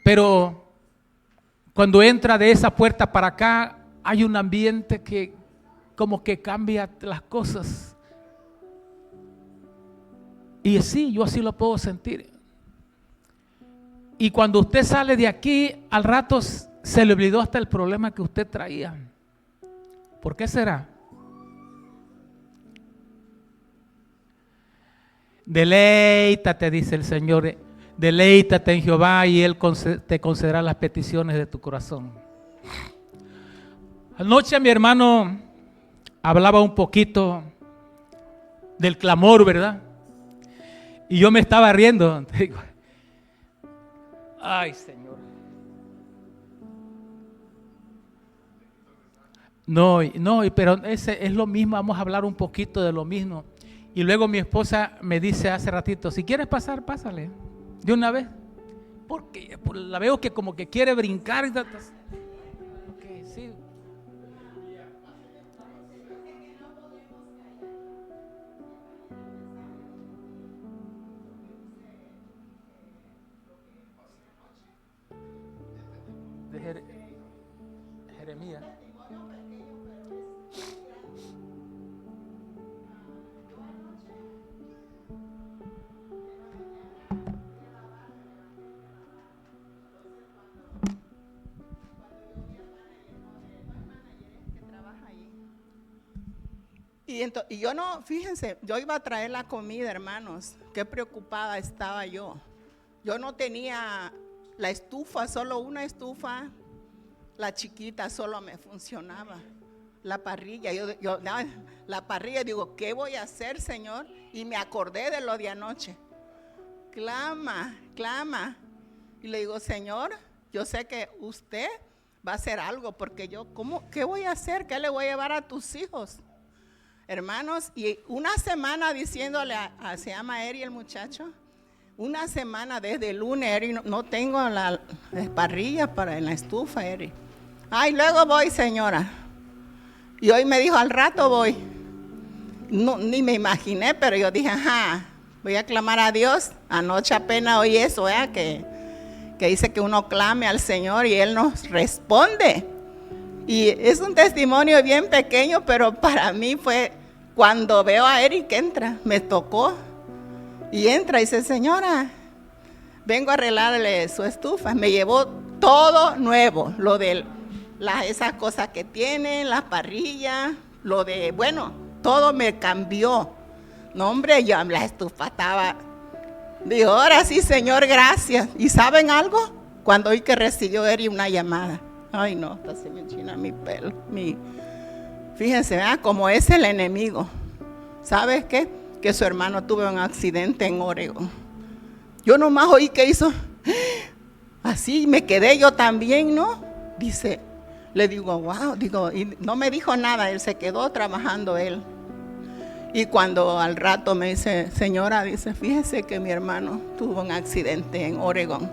Pero cuando entra de esa puerta para acá, hay un ambiente que como que cambia las cosas. Y sí, yo así lo puedo sentir. Y cuando usted sale de aquí, al rato se le olvidó hasta el problema que usted traía. ¿Por qué será? Deleítate, dice el Señor, deleítate en Jehová y Él te concederá las peticiones de tu corazón. Anoche mi hermano hablaba un poquito del clamor, ¿verdad? Y yo me estaba riendo. Digo, ay, Señor. No, pero ese es lo mismo, vamos a hablar un poquito de lo mismo. Y luego mi esposa me dice hace ratito, si quieres pasar, pásale, de una vez. Porque la veo que como que quiere brincar. Okay, sí. De Jeremías. Y yo no, fíjense, yo iba a traer la comida, hermanos. Qué preocupada estaba yo. Yo no tenía la estufa, solo una estufa. La chiquita solo me funcionaba. La parrilla, la parrilla, digo, ¿qué voy a hacer, Señor? Y me acordé de lo de anoche. Clama. Y le digo, Señor, yo sé que usted va a hacer algo, porque yo, ¿qué voy a hacer? ¿Qué le voy a llevar a tus hijos? Hermanos, y una semana diciéndole se llama Eri el muchacho, una semana desde el lunes, Eri, no tengo la parrilla en la estufa, Eri. Ay, luego voy, señora. Y hoy me dijo, al rato voy. No, ni me imaginé, pero yo dije, voy a clamar a Dios. Anoche apenas oí eso, que dice que uno clame al Señor y Él nos responde. Y es un testimonio bien pequeño, pero para mí fue cuando veo a Eric que entra, me tocó. Y entra y dice, señora, vengo a arreglarle su estufa. Me llevó todo nuevo, lo de esas cosas que tienen, las parrillas, todo me cambió. No, hombre, yo la estufa estaba. Digo, ahora sí, Señor, gracias. ¿Y saben algo? Cuando oí que recibió Eric una llamada. Ay, no, hasta se me enchina mi pelo. Fíjense, ¿verdad? Como es el enemigo. ¿Sabes qué? Que su hermano tuvo un accidente en Oregon. Yo nomás oí que hizo. Así me quedé yo también, ¿no? Dice, le digo, wow, y no me dijo nada, él se quedó trabajando él. Y cuando al rato me dice, señora, dice, fíjese que mi hermano tuvo un accidente en Oregon.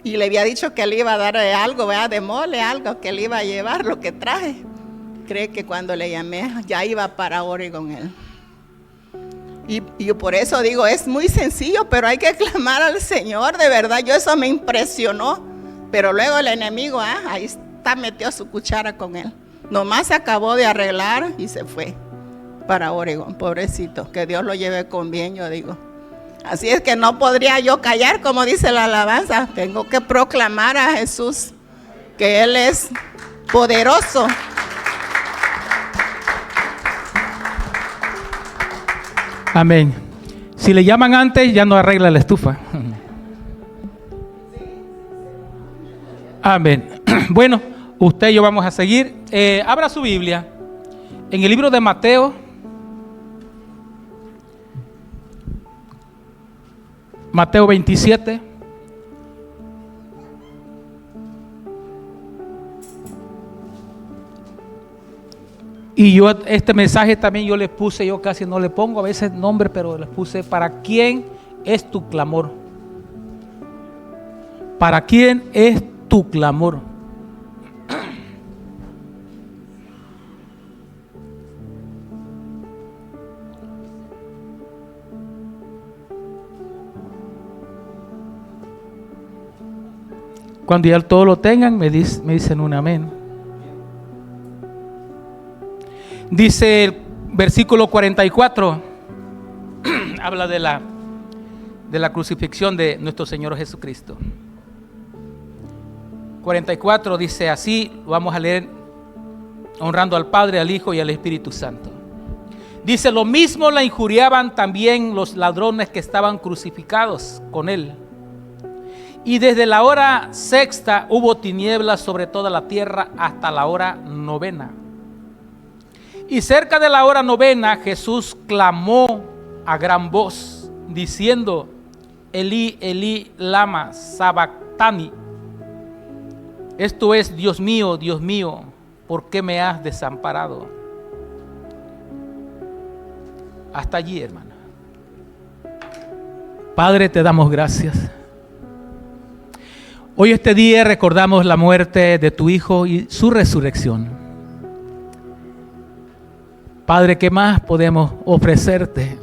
Y le había dicho que le iba a dar algo, ¿verdad? De mole, algo que le iba a llevar, lo que traje. Cree que cuando le llamé ya iba para Oregon él. Y yo por eso digo, es muy sencillo, pero hay que clamar al Señor, de verdad. Eso me impresionó. Pero luego el enemigo, ahí está, metió su cuchara con él. Nomás se acabó de arreglar y se fue para Oregon, pobrecito. Que Dios lo lleve con bien, yo digo. Así es que no podría yo callar, como dice la alabanza. Tengo que proclamar a Jesús, que Él es poderoso. Amén. Si le llaman antes, ya no arregla la estufa. Amén. Bueno, usted y yo vamos a seguir. Abra su Biblia en el libro de Mateo. Mateo 27. Y yo este mensaje también yo les puse, yo casi no le pongo a veces nombre, pero les puse, ¿para quién es tu clamor? ¿Para quién es tu clamor? Cuando ya todo lo tengan, me dicen un amén. Dice el versículo 44, habla de la crucifixión de nuestro Señor Jesucristo. 44 dice así, lo vamos a leer, honrando al Padre, al Hijo y al Espíritu Santo. Dice, lo mismo la injuriaban también los ladrones que estaban crucificados con él. Y desde la hora sexta hubo tinieblas sobre toda la tierra hasta la hora novena. Y cerca de la hora novena Jesús clamó a gran voz, diciendo, Elí, Elí, lama sabactani. Esto es, Dios mío, ¿por qué me has desamparado? Hasta allí, hermano. Padre, te damos gracias. Hoy este día recordamos la muerte de tu Hijo y su resurrección. Padre, ¿qué más podemos ofrecerte?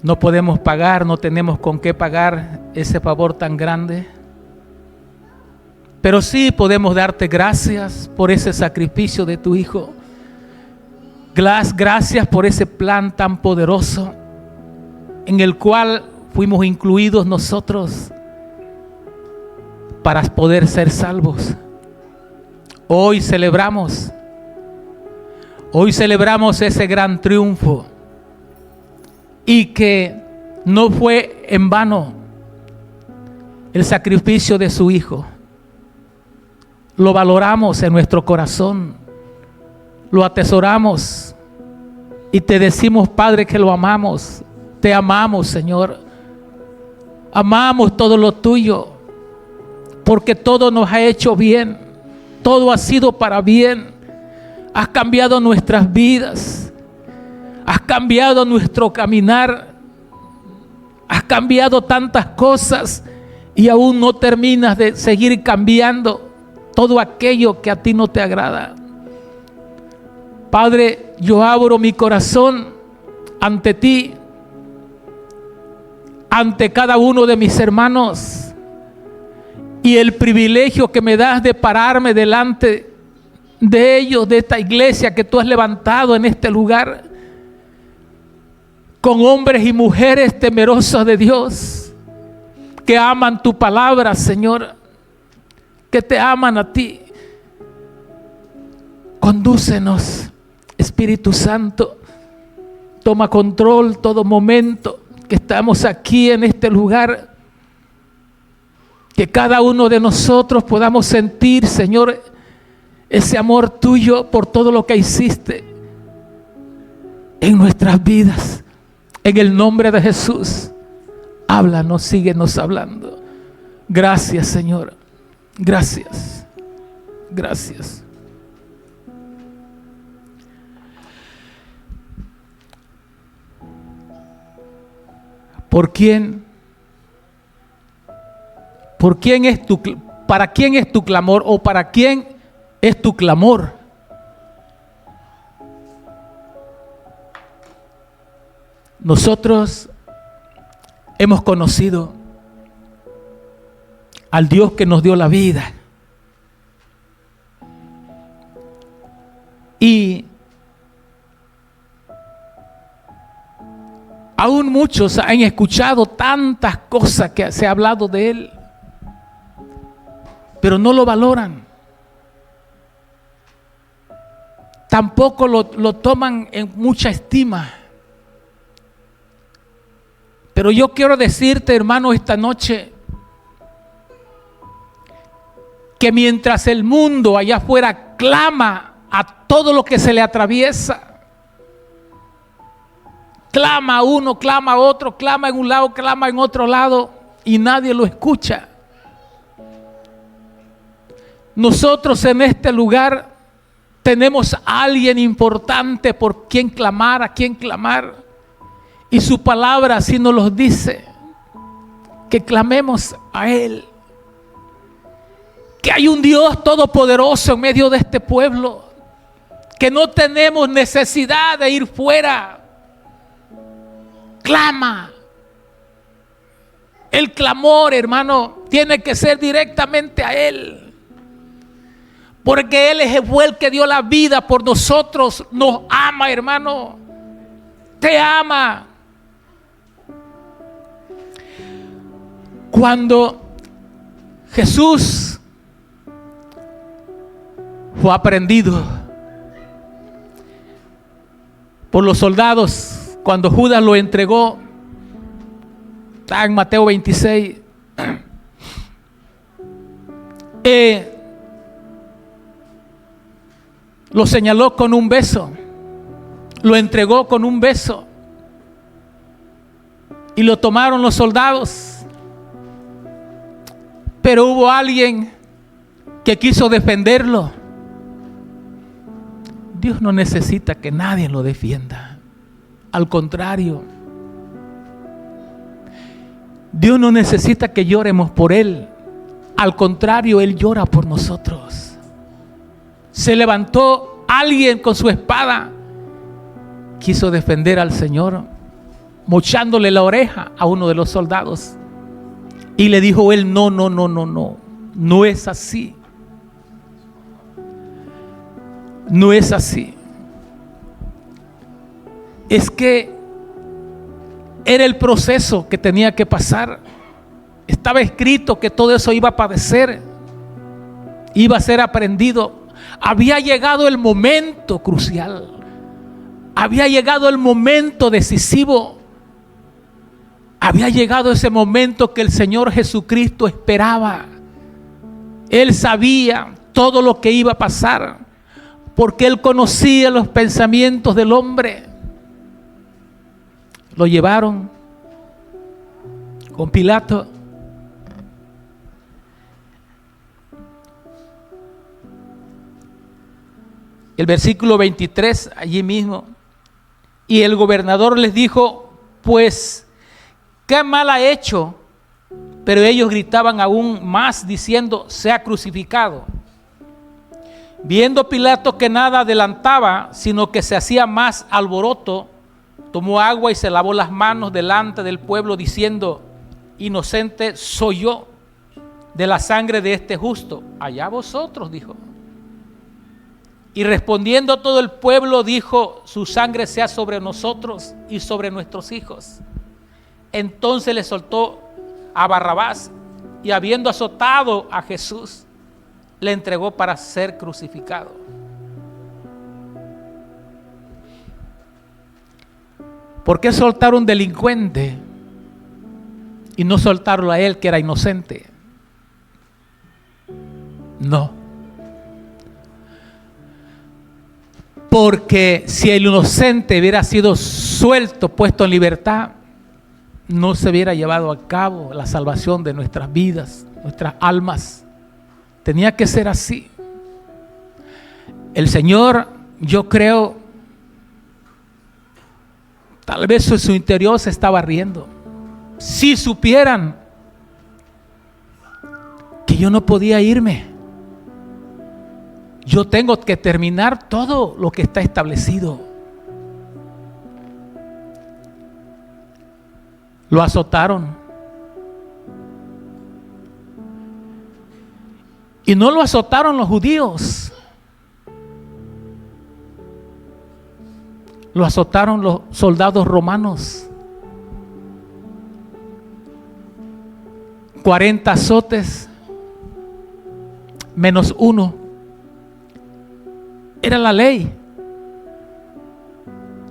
No podemos pagar, no tenemos con qué pagar ese favor tan grande. Pero sí podemos darte gracias por ese sacrificio de tu Hijo. Gracias por ese plan tan poderoso en el cual fuimos incluidos nosotros para poder ser salvos. Hoy celebramos ese gran triunfo y que no fue en vano el sacrificio de su Hijo. Lo valoramos en nuestro corazón, lo atesoramos y te decimos, Padre, que lo amamos. Te amamos, Señor. Amamos todo lo tuyo, porque todo nos ha hecho bien, todo ha sido para bien. Has cambiado nuestras vidas, has cambiado nuestro caminar, has cambiado tantas cosas y aún no terminas de seguir cambiando todo aquello que a ti no te agrada. Padre, yo abro mi corazón ante ti, ante cada uno de mis hermanos, y el privilegio que me das de pararme delante de ellos, de esta iglesia que tú has levantado en este lugar, con hombres y mujeres temerosos de Dios, que aman tu palabra, Señor, que te aman a ti. Condúcenos, Espíritu Santo, toma control todo momento que estamos aquí en este lugar, que cada uno de nosotros podamos sentir, Señor, ese amor tuyo por todo lo que hiciste en nuestras vidas. En el nombre de Jesús, háblanos, síguenos hablando. Gracias, Señor. Gracias. Gracias. ¿Para quién es tu clamor o para quién es tu clamor? Nosotros hemos conocido al Dios que nos dio la vida. Y aún muchos han escuchado tantas cosas que se ha hablado de Él, pero no lo valoran. Tampoco lo toman en mucha estima. Pero yo quiero decirte, hermano, esta noche, que mientras el mundo allá afuera clama a todo lo que se le atraviesa, clama a uno, clama a otro, clama en un lado, clama en otro lado, y nadie lo escucha. Nosotros en este lugar tenemos a alguien importante por quien clamar, a quien clamar. Y su palabra así nos lo dice, que clamemos a Él. Que hay un Dios todopoderoso en medio de este pueblo, que no tenemos necesidad de ir fuera. Clama. El clamor, hermano, tiene que ser directamente a Él. Porque Él fue el que dio la vida por nosotros. Nos ama, hermano. Te ama. Cuando Jesús fue aprehendido por los soldados, cuando Judas lo entregó, está en Mateo 26, lo señaló con un beso, lo entregó con un beso y lo tomaron los soldados. Pero hubo alguien que quiso defenderlo. Dios no necesita que nadie lo defienda. Al contrario, Dios no necesita que lloremos por Él. Al contrario, Él llora por nosotros. Se levantó alguien con su espada, quiso defender al Señor, mochándole la oreja a uno de los soldados. Y le dijo él: no es así. No es así. Es que era el proceso que tenía que pasar. Estaba escrito que todo eso iba a padecer, iba a ser aprendido. Había llegado el momento crucial, había llegado el momento decisivo. Había llegado ese momento que el Señor Jesucristo esperaba. Él sabía todo lo que iba a pasar, porque Él conocía los pensamientos del hombre. Lo llevaron con Pilato. El versículo 23, allí mismo. Y el gobernador les dijo: pues, ¿qué mal ha hecho? Pero ellos gritaban aún más diciendo: sea crucificado. Viendo Pilato que nada adelantaba, sino que se hacía más alboroto, tomó agua y se lavó las manos delante del pueblo diciendo: inocente soy yo de la sangre de este justo. Allá vosotros, dijo. Y respondiendo todo el pueblo dijo: su sangre sea sobre nosotros y sobre nuestros hijos. Entonces le soltó a Barrabás, y habiendo azotado a Jesús, le entregó para ser crucificado. ¿Por qué soltar a un delincuente y no soltarlo a él, que era inocente? No. Porque si el inocente hubiera sido suelto, puesto en libertad, no se hubiera llevado a cabo la salvación de nuestras vidas, nuestras almas. Tenía que ser así. El Señor, yo creo, tal vez en su interior se estaba riendo. Si supieran que yo no podía irme, yo tengo que terminar todo lo que está establecido. Lo azotaron. Y no lo azotaron los judíos. Lo azotaron los soldados romanos. 40 azotes menos 1. Era la ley.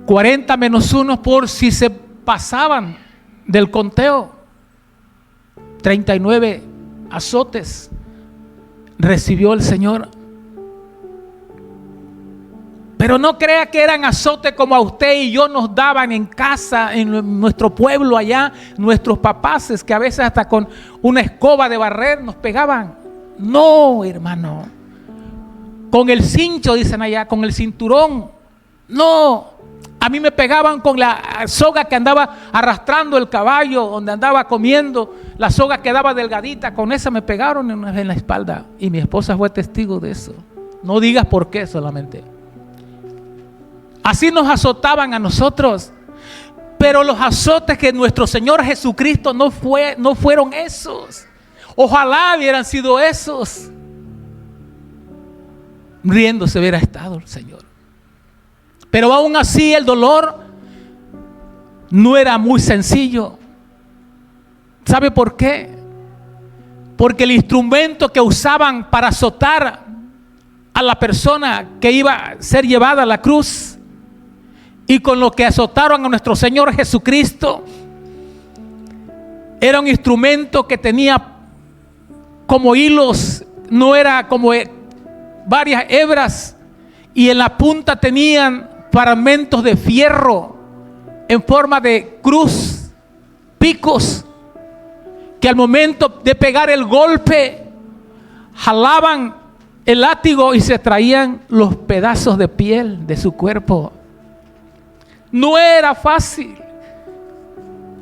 40 menos 1 por si se pasaban del conteo. 39 azotes recibió el Señor. Pero no crea que eran azotes como a usted y yo nos daban en casa, en nuestro pueblo allá, nuestros papaces, que a veces hasta con una escoba de barrer nos pegaban. No, hermano. Con el cincho, dicen allá, con el cinturón. No. A mí me pegaban con la soga que andaba arrastrando el caballo, donde andaba comiendo. La soga quedaba delgadita, con esa me pegaron en la espalda. Y mi esposa fue testigo de eso. No digas por qué solamente. Así nos azotaban a nosotros. Pero los azotes que nuestro Señor Jesucristo no fueron esos. Ojalá hubieran sido esos. Riéndose hubiera estado el Señor. Pero aún así el dolor no era muy sencillo. ¿Sabe por qué? Porque el instrumento que usaban para azotar a la persona que iba a ser llevada a la cruz, y con lo que azotaron a nuestro Señor Jesucristo, era un instrumento que tenía como hilos, no era como varias hebras, y en la punta tenían fragmentos de fierro en forma de cruz, picos, que al momento de pegar el golpe jalaban el látigo y se traían los pedazos de piel de su cuerpo. No era fácil.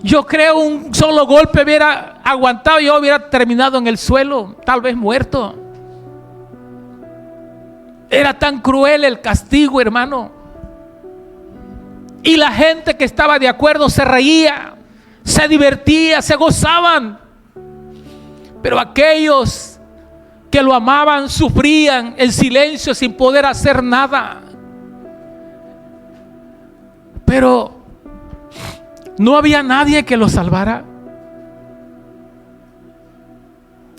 Yo creo un solo golpe hubiera aguantado y yo hubiera terminado en el suelo, tal vez muerto. Era tan cruel el castigo, hermano. Y la gente que estaba de acuerdo se reía, se divertía, se gozaban. Pero aquellos que lo amaban sufrían el silencio sin poder hacer nada. Pero no había nadie que lo salvara.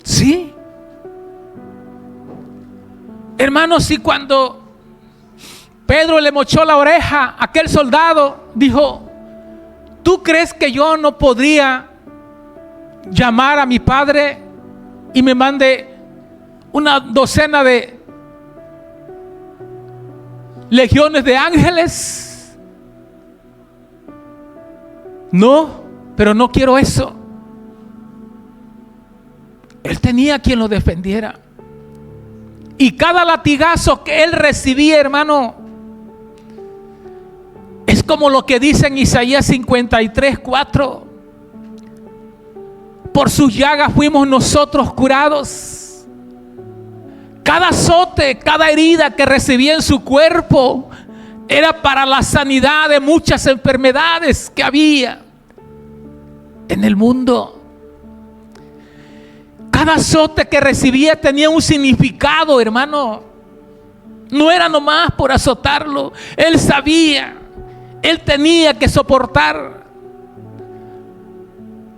Sí. Hermanos, y cuando Pedro le mochó la oreja a aquel soldado, dijo: ¿tú crees que yo no podría llamar a mi padre y me mande una docena de legiones de ángeles? No, pero no quiero eso. Él tenía quien lo defendiera. Y cada latigazo que él recibía, hermano, es como lo que dice en Isaías 53:4. Por sus llagas fuimos nosotros curados. Cada azote, cada herida que recibía en su cuerpo era para la sanidad de muchas enfermedades que había en el mundo. Cada azote que recibía tenía un significado, hermano. No era nomás por azotarlo. Él sabía, él tenía que soportar.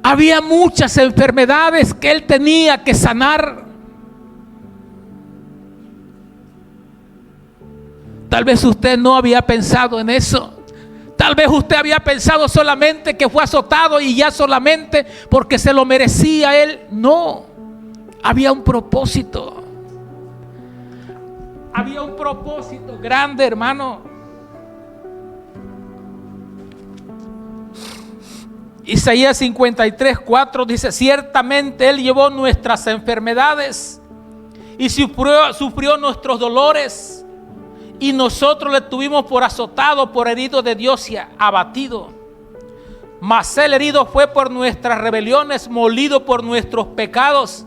Había muchas enfermedades que él tenía que sanar. Tal vez usted no había pensado en eso. Tal vez usted había pensado solamente que fue azotado y ya solamente porque se lo merecía él. No, había un propósito. Había un propósito grande, hermano. Isaías 53:4 dice: ciertamente él llevó nuestras enfermedades y sufrió nuestros dolores. Y nosotros le tuvimos por azotado, por herido de Dios y abatido. Mas el herido fue por nuestras rebeliones, molido por nuestros pecados.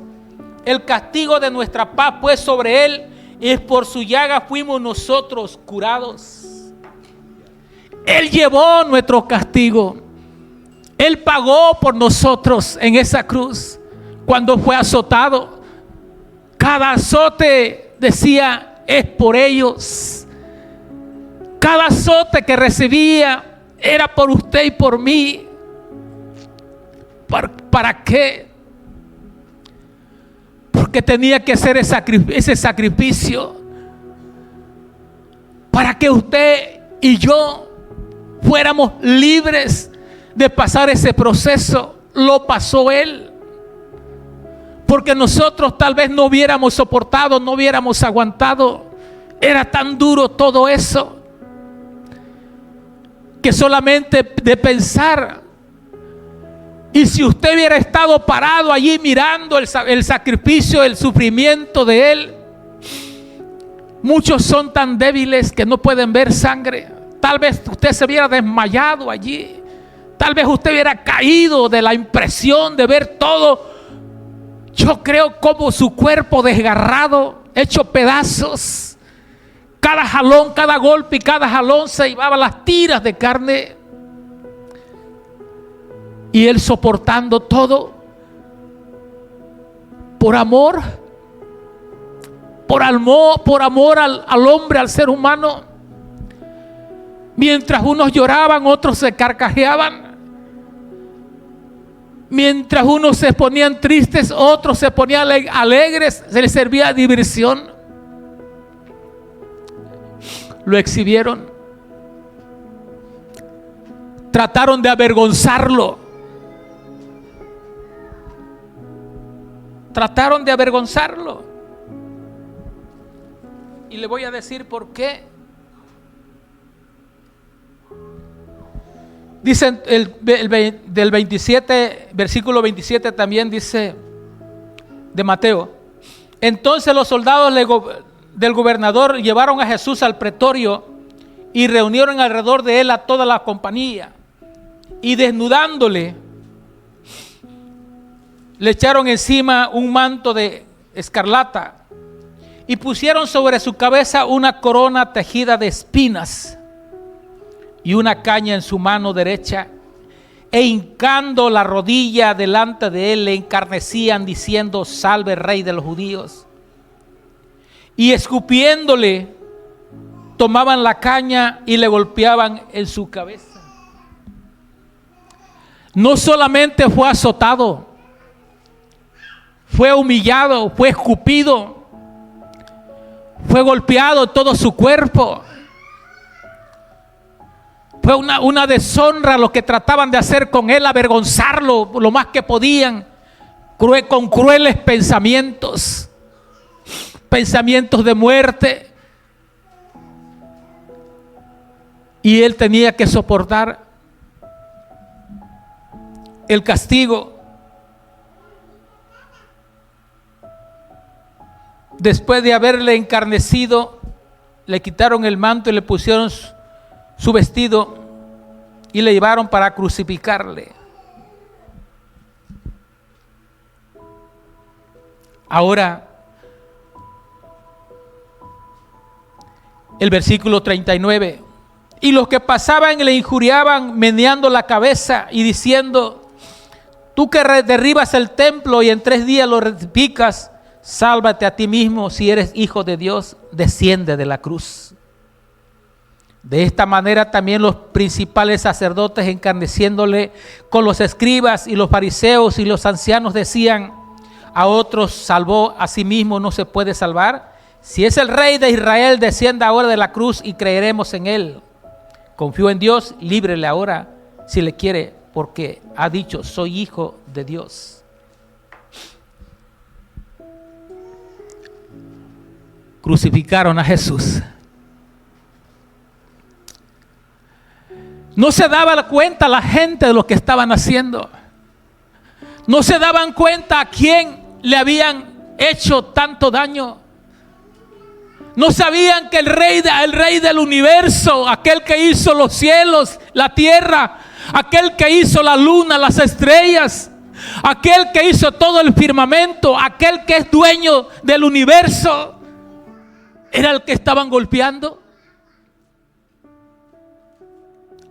El castigo de nuestra paz fue sobre él, y por su llaga fuimos nosotros curados. Él llevó nuestro castigo. Él pagó por nosotros en esa cruz cuando fue azotado. Cada azote decía: es por ellos. Cada azote que recibía era por usted y por mí. ¿Para qué? Porque tenía que hacer ese sacrificio para que usted y yo fuéramos libres de pasar ese proceso. Lo pasó él. Porque nosotros tal vez no hubiéramos soportado, no hubiéramos aguantado. Era tan duro todo eso que solamente de pensar. Y si usted hubiera estado parado allí mirando el sacrificio, el sufrimiento de él. Muchos son tan débiles que no pueden ver sangre. Tal vez usted se hubiera desmayado allí. Tal vez usted hubiera caído de la impresión de ver todo. Yo creo como su cuerpo desgarrado, hecho pedazos. Cada jalón, cada golpe y cada jalón se llevaba las tiras de carne. Y él soportando todo por amor al hombre, al ser humano. Mientras unos lloraban, otros se carcajeaban. Mientras unos se ponían tristes, otros se ponían alegres, se les servía diversión. Lo exhibieron. Trataron de avergonzarlo. Trataron de avergonzarlo. Y le voy a decir por qué. Dicen del 27, versículo 27 también dice de Mateo. Entonces los soldados del gobernador llevaron a Jesús al pretorio y reunieron alrededor de él a toda la compañía. Y desnudándole, le echaron encima un manto de escarlata y pusieron sobre su cabeza una corona tejida de espinas y una caña en su mano derecha, e hincando la rodilla delante de él le encarnecían diciendo: salve, Rey de los judíos. Y escupiéndole tomaban la caña y le golpeaban en su cabeza. No solamente fue azotado, fue humillado, fue escupido, fue golpeado todo su cuerpo. Fue una deshonra lo que trataban de hacer con él, avergonzarlo lo más que podían, con crueles pensamientos de muerte. Y él tenía que soportar el castigo. Después de haberle encarnecido, le quitaron el manto y le pusieron su vestido y le llevaron para crucificarle. Ahora, el versículo 39. Y los que pasaban le injuriaban meneando la cabeza y diciendo: tú que derribas el templo y en 3 días lo reedificas, sálvate a ti mismo. Si eres hijo de Dios, desciende de la cruz. De esta manera también los principales sacerdotes, encarneciéndole con los escribas y los fariseos y los ancianos, decían: a otros salvó, a sí mismo no se puede salvar. Si es el Rey de Israel, descienda ahora de la cruz y creeremos en él. Confío en Dios, líbrele ahora si le quiere, porque ha dicho: soy hijo de Dios. Crucificaron a Jesús. No se daba cuenta la gente de lo que estaban haciendo. No se daban cuenta a quién le habían hecho tanto daño. No sabían que el rey del universo, aquel que hizo los cielos, la tierra, aquel que hizo la luna, las estrellas, aquel que hizo todo el firmamento, aquel que es dueño del universo, era el que estaban golpeando.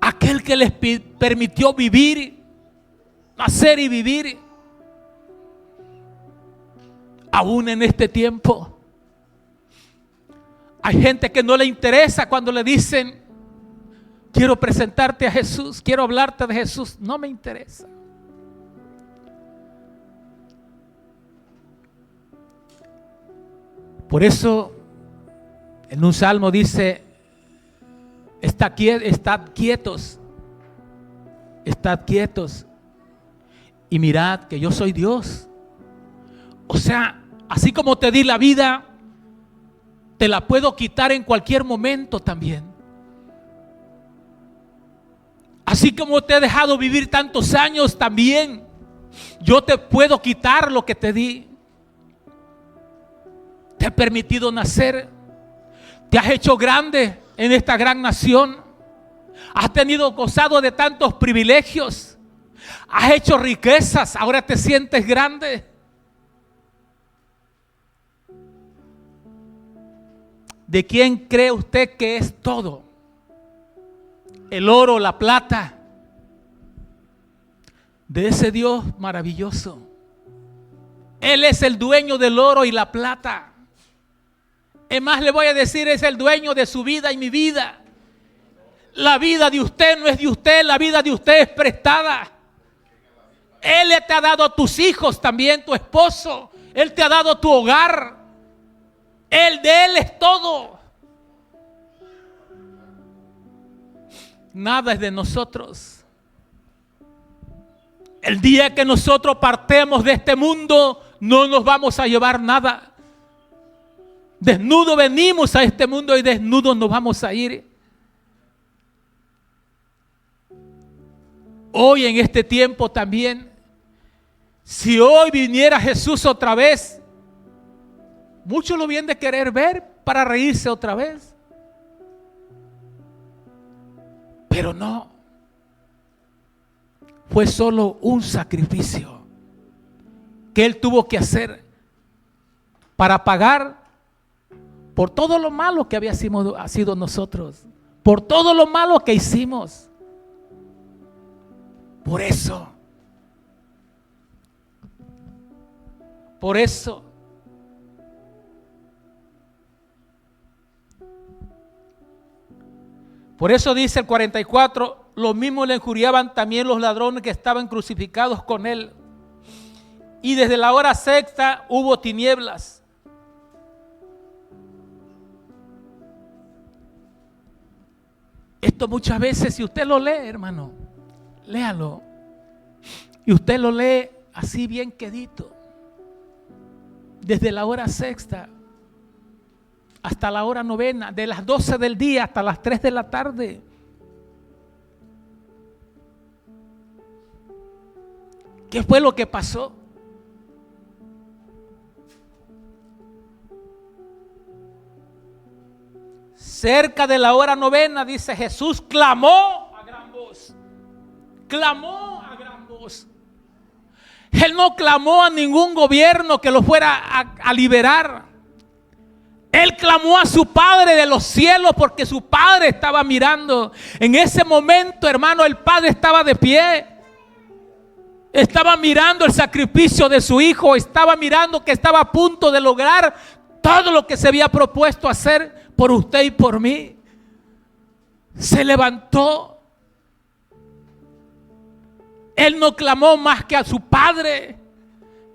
Aquel que les permitió vivir, nacer y vivir. Aún en este tiempo hay gente que no le interesa cuando le dicen: quiero presentarte a Jesús, quiero hablarte de Jesús. No me interesa. Por eso en un salmo dice: estad quietos y mirad que yo soy Dios. O sea, así como te di la vida, te la puedo quitar en cualquier momento también. Así como te he dejado vivir tantos años, también yo te puedo quitar lo que te di. Te he permitido nacer, te has hecho grande en esta gran nación, has gozado de tantos privilegios, has hecho riquezas, ahora te sientes grande. ¿De quién cree usted que es todo? ¿El oro, la plata? de ese Dios maravilloso. Él es el dueño del oro y la plata. Es más, le voy a decir, es el dueño de su vida y mi vida. La vida de usted no es de usted, la vida de usted es prestada. Él te ha dado a tus hijos también, tu esposo. Él te ha dado tu hogar. De Él es todo. Nada es de nosotros. El día que nosotros partemos de este mundo, no nos vamos a llevar nada. Desnudo venimos a este mundo y desnudos nos vamos a ir. Hoy en este tiempo también, si hoy viniera Jesús otra vez, muchos lo vienen de querer ver para reírse otra vez. Pero no. Fue solo un sacrificio que Él tuvo que hacer para pagar por todo lo malo que había sido nosotros, por todo lo malo que hicimos. Por eso dice el 44, lo mismo le injuriaban también los ladrones que estaban crucificados con Él. Y desde la hora sexta hubo tinieblas. Esto muchas veces, si usted lo lee, hermano, léalo. Y usted lo lee así bien quedito. Desde la hora sexta hasta la hora novena, de las 12 del día hasta las 3 de la tarde. ¿Qué fue lo que pasó? Cerca de la hora novena, dice, Jesús clamó a gran voz. Clamó a gran voz. Él no clamó a ningún gobierno que lo fuera a liberar. Él clamó a su Padre de los cielos porque su Padre estaba mirando. En ese momento, hermano, el Padre estaba de pie. Estaba mirando el sacrificio de su Hijo. Estaba mirando que estaba a punto de lograr todo lo que se había propuesto hacer por usted y por mí. Se levantó. Él no clamó más que a su Padre.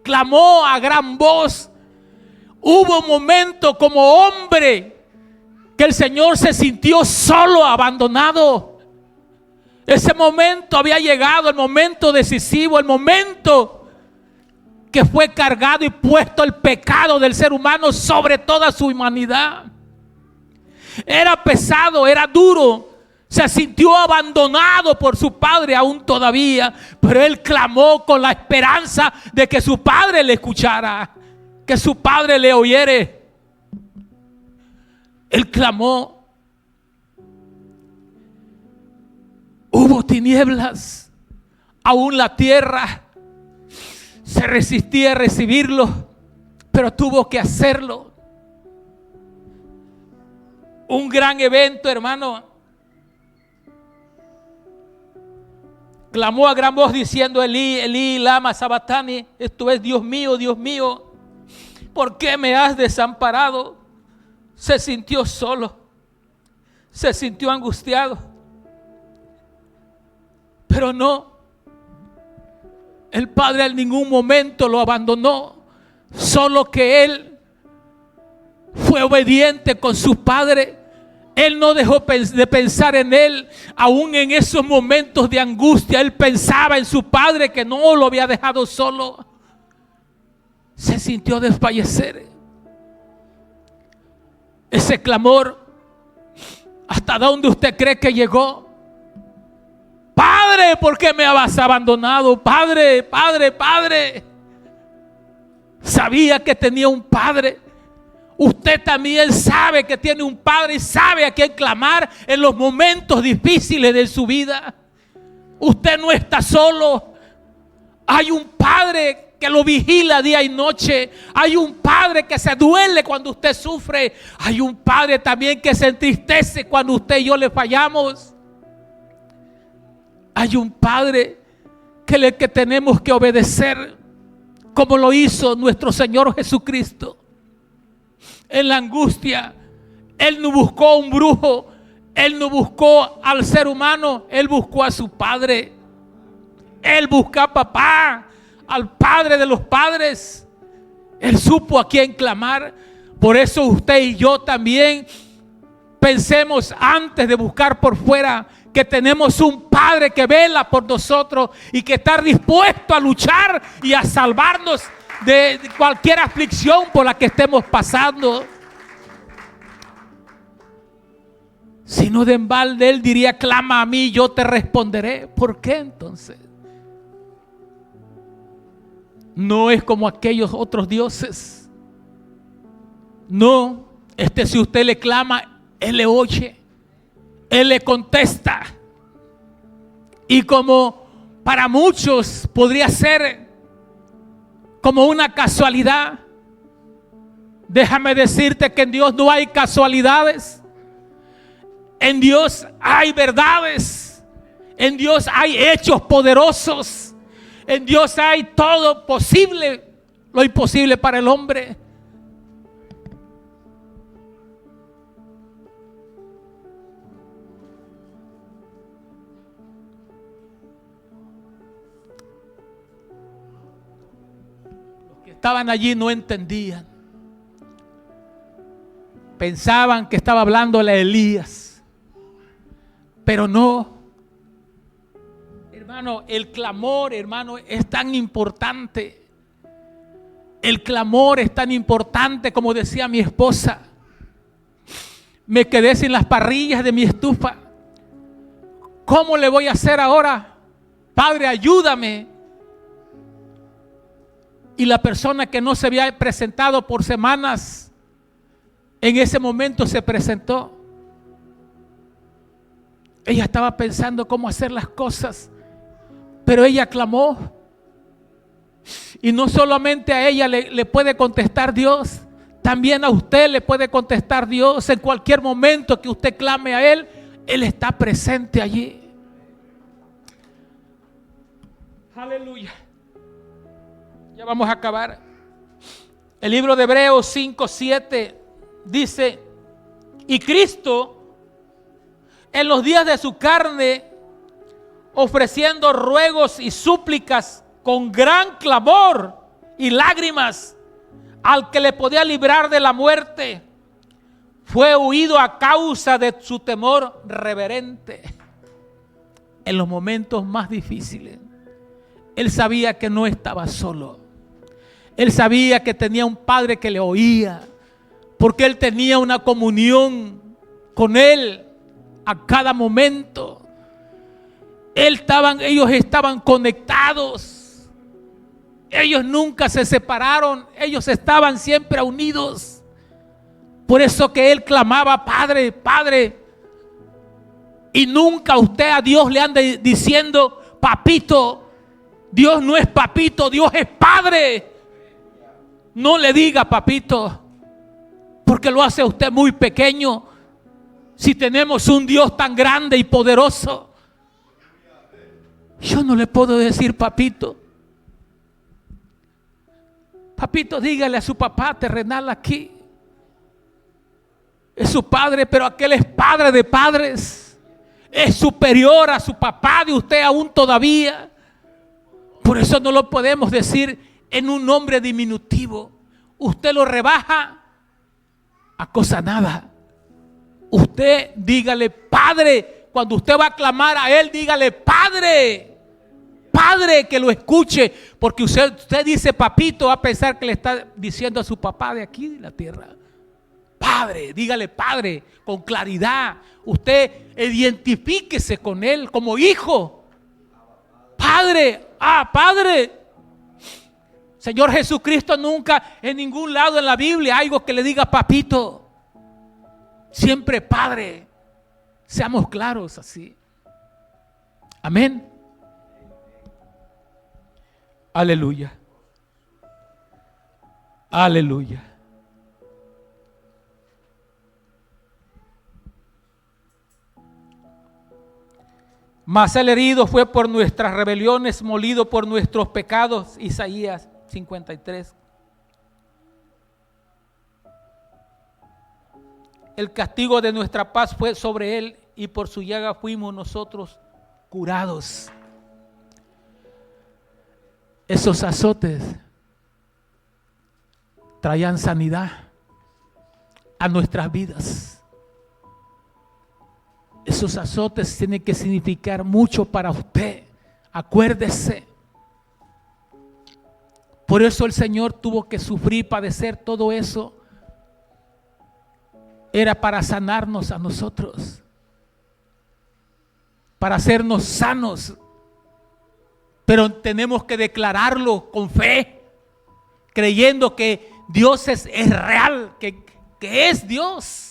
Clamó a gran voz. Hubo un momento como hombre que el Señor se sintió solo, abandonado. Ese momento había llegado, el momento decisivo, el momento que fue cargado y puesto el pecado del ser humano sobre toda su humanidad. Era pesado, era duro. Se sintió abandonado por su Padre aún todavía, pero Él clamó con la esperanza de que su Padre le escuchara, que su Padre le oyere. Él clamó. Hubo tinieblas, aún la tierra se resistía a recibirlo, pero tuvo que hacerlo. Un gran evento, hermano. Clamó a gran voz diciendo: Elí, Elí, lama sabactani. Esto es: Dios mío, ¿por qué me has desamparado? Se sintió solo, se sintió angustiado, pero no, el Padre en ningún momento lo abandonó, solo que Él fue obediente con su Padre. Él no dejó de pensar en Él, aún en esos momentos de angustia. Él pensaba en su Padre, que no lo había dejado solo. Se sintió desfallecer. Ese clamor, ¿hasta dónde usted cree que llegó? Padre, ¿por qué me has abandonado? Padre, Padre, Padre. Sabía que tenía un Padre. Usted también sabe que tiene un Padre y sabe a quién clamar en los momentos difíciles de su vida. Usted no está solo. Hay un Padre que lo vigila día y noche. Hay un Padre que se duele cuando usted sufre. Hay un Padre también que se entristece cuando usted y yo le fallamos. Hay un Padre que tenemos que obedecer como lo hizo nuestro Señor Jesucristo. En la angustia, Él no buscó un brujo, Él no buscó al ser humano, Él buscó a su Padre. Él buscó a papá, al Padre de los padres. Él supo a quién clamar. Por eso usted y yo también pensemos antes de buscar por fuera que tenemos un Padre que vela por nosotros y que está dispuesto a luchar y a salvarnos de cualquier aflicción por la que estemos pasando. Si no de embalde Él diría: clama a mí, yo te responderé. ¿Por qué entonces? No es como aquellos otros dioses. No, si usted le clama, Él le oye, Él le contesta. Y como para muchos podría ser como una casualidad, déjame decirte que en Dios no hay casualidades. En Dios hay verdades. En Dios hay hechos poderosos. En Dios hay todo posible, lo imposible para el hombre. Los que estaban allí no entendían. Pensaban que estaba hablándole a Elías, pero no. Hermano, el clamor, hermano, es tan importante. El clamor es tan importante, como decía mi esposa. Me quedé sin las parrillas de mi estufa. ¿Cómo le voy a hacer ahora? Padre, ayúdame. Y la persona que no se había presentado por semanas, en ese momento se presentó. Ella estaba pensando cómo hacer las cosas, pero ella clamó. Y no solamente a ella le puede contestar Dios, también a usted le puede contestar Dios. En cualquier momento que usted clame a Él, Él está presente allí. Aleluya. Ya vamos a acabar. El libro de Hebreos 5:7 dice: y Cristo, en los días de su carne, ofreciendo ruegos y súplicas con gran clamor y lágrimas al que le podía librar de la muerte, fue huido a causa de su temor reverente. En los momentos más difíciles, Él sabía que no estaba solo. Él sabía que tenía un Padre que le oía, porque Él tenía una comunión con Él a cada momento. Ellos estaban conectados. Ellos nunca se separaron. Ellos estaban siempre unidos. Por eso que Él clamaba: Padre, Padre. Y nunca usted a Dios le ande diciendo papito. Dios no es papito, Dios es Padre. No le diga papito, porque lo hace usted muy pequeño. Si tenemos un Dios tan grande y poderoso, yo no le puedo decir papito. Papito, dígale a su papá terrenal aquí. Es su padre, pero aquel es Padre de padres. Es superior a su papá de usted aún todavía. Por eso no lo podemos decir en un nombre diminutivo. Usted lo rebaja a cosa nada. Usted dígale Padre. Cuando usted va a clamar a Él, dígale Padre. Padre, que lo escuche. Porque usted dice papito, va a pensar que le está diciendo a su papá de aquí de la tierra. Padre, dígale Padre con claridad. Usted identifíquese con Él como hijo. Padre, Padre. Señor Jesucristo nunca en ningún lado en la Biblia hay algo que le diga papito. Siempre Padre. Seamos claros así. Amén. Aleluya. Aleluya. Mas el herido fue por nuestras rebeliones, molido por nuestros pecados. Isaías 53. El castigo de nuestra paz fue sobre él y por su llaga fuimos nosotros curados. Esos azotes traían sanidad a nuestras vidas. Esos azotes tienen que significar mucho para usted. Acuérdese. Por eso el Señor tuvo que sufrir, padecer todo eso. Era para sanarnos a nosotros, para hacernos sanos. Pero tenemos que declararlo con fe, creyendo que Dios es real, que es Dios.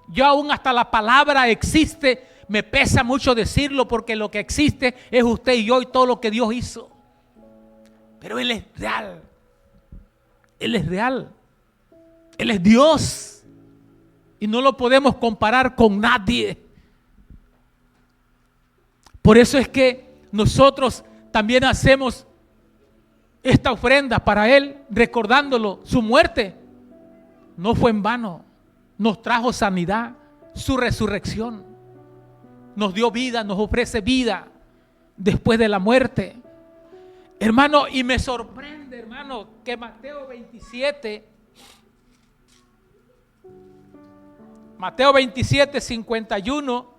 Yo aún hasta la palabra existe, me pesa mucho decirlo porque lo que existe es usted y yo y todo lo que Dios hizo. Pero Él es real. Él es real. Él es Dios. Y no lo podemos comparar con nadie. Por eso es que nosotros también hacemos esta ofrenda para Él, recordándolo. Su muerte no fue en vano. Nos trajo sanidad. Su resurrección nos dio vida, nos ofrece vida después de la muerte. Hermano, y me sorprende, hermano, que Mateo 27, 51.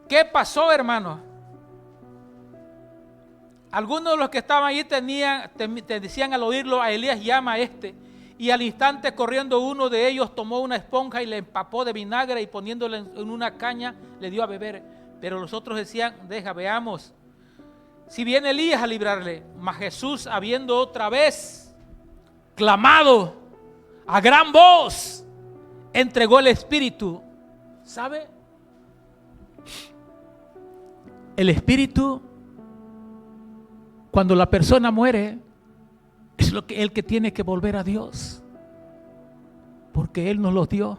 ¿Qué pasó, hermano? Algunos de los que estaban allí te decían al oírlo: a Elías llama a este. Y al instante, corriendo, uno de ellos tomó una esponja y le empapó de vinagre y poniéndole en una caña le dio a beber. Pero los otros decían: deja, veamos si viene Elías a librarle. Mas Jesús, habiendo otra vez clamado a gran voz, entregó el Espíritu. ¿Sabe? El Espíritu, cuando la persona muere, es el que tiene que volver a Dios, porque Él nos los dio.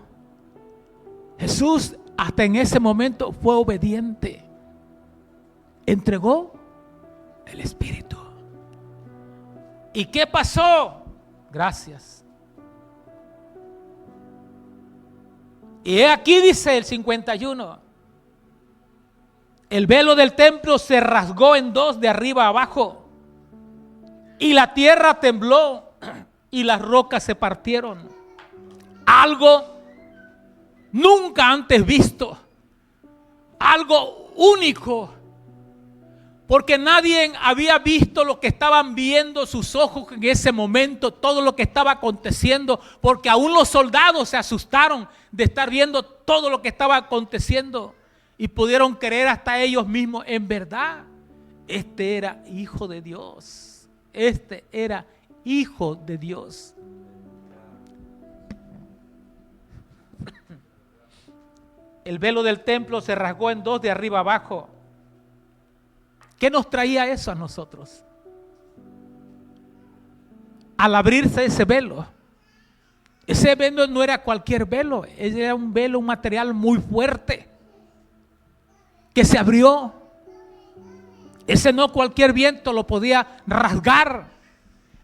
Jesús hasta en ese momento fue obediente, entregó el Espíritu. ¿Y qué pasó? Gracias. Y aquí dice el 51: el velo del templo se rasgó en dos de arriba a abajo, y la tierra tembló y las rocas se partieron. Algo nunca antes visto, algo único, porque nadie había visto lo que estaban viendo sus ojos en ese momento, todo lo que estaba aconteciendo, porque aún los soldados se asustaron de estar viendo todo lo que estaba aconteciendo y pudieron creer hasta ellos mismos: en verdad, este era hijo de Dios. Este era hijo de Dios. El velo del templo se rasgó en dos de arriba abajo. ¿Qué nos traía eso a nosotros? Al abrirse ese velo no era cualquier velo, era un velo, un material muy fuerte que se abrió. Ese no cualquier viento lo podía rasgar,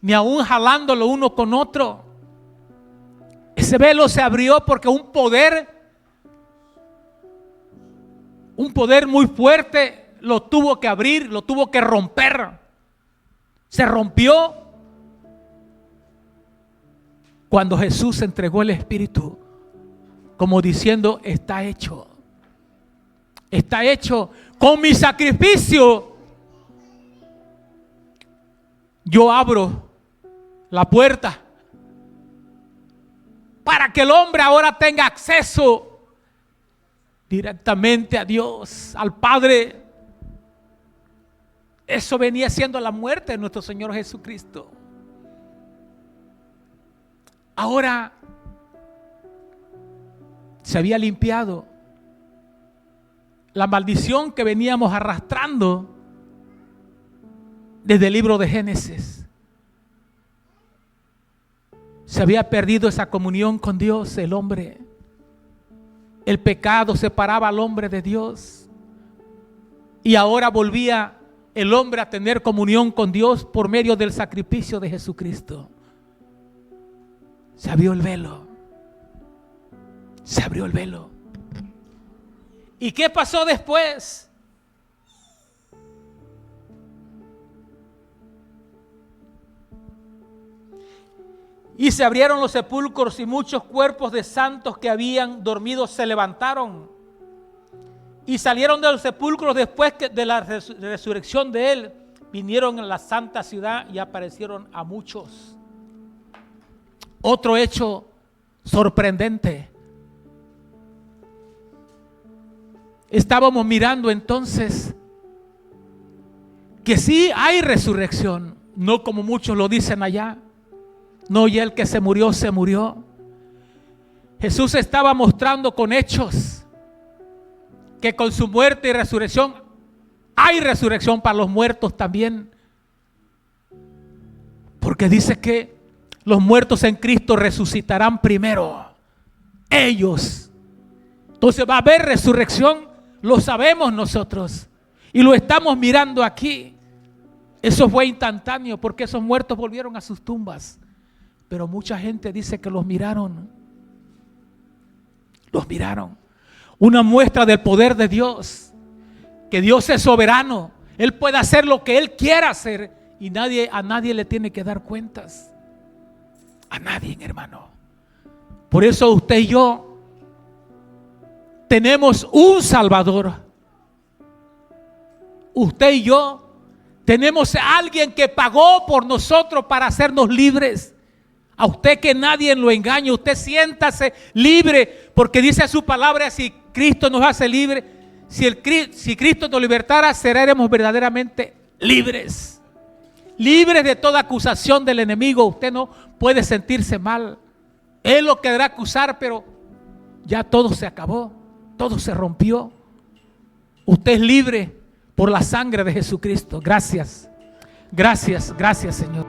ni aún jalándolo uno con otro. Ese velo se abrió porque un poder muy fuerte lo tuvo que abrir, lo tuvo que romper. Se rompió cuando Jesús entregó el Espíritu, como diciendo: está hecho. Está hecho. Con mi sacrificio yo abro la puerta para que el hombre ahora tenga acceso directamente a Dios, al Padre. Eso venía siendo la muerte de nuestro Señor Jesucristo. Ahora se había limpiado la maldición que veníamos arrastrando desde el libro de Génesis. Se había perdido esa comunión con Dios, el hombre. El pecado separaba al hombre de Dios. Y ahora volvía el hombre a tener comunión con Dios por medio del sacrificio de Jesucristo. Se abrió el velo. Se abrió el velo. ¿Y qué pasó después? Y se abrieron los sepulcros y muchos cuerpos de santos que habían dormido se levantaron. Y salieron de los sepulcros después de la resurrección de él. Vinieron a la santa ciudad y aparecieron a muchos. Otro hecho sorprendente. Estábamos mirando entonces que sí hay resurrección, no como muchos lo dicen allá. No, y el que se murió, se murió. Jesús estaba mostrando con hechos que con su muerte y resurrección hay resurrección para los muertos también. Porque dice que los muertos en Cristo resucitarán primero. Ellos. Entonces va a haber resurrección, lo sabemos nosotros. Y lo estamos mirando aquí. Eso fue instantáneo porque esos muertos volvieron a sus tumbas. Pero mucha gente dice que los miraron. Los miraron. Una muestra del poder de Dios. Que Dios es soberano. Él puede hacer lo que Él quiera hacer. Y a nadie le tiene que dar cuentas. A nadie, hermano. Por eso usted y yo tenemos un Salvador. Usted y yo tenemos a alguien que pagó por nosotros para hacernos libres. A usted que nadie lo engañe, usted siéntase libre, porque dice su palabra, si Cristo nos hace libres, si Cristo nos libertara, seremos verdaderamente libres. Libres de toda acusación del enemigo. Usted no puede sentirse mal. Él lo querrá acusar, pero ya todo se acabó, todo se rompió. Usted es libre por la sangre de Jesucristo. Gracias, gracias, gracias, Señor.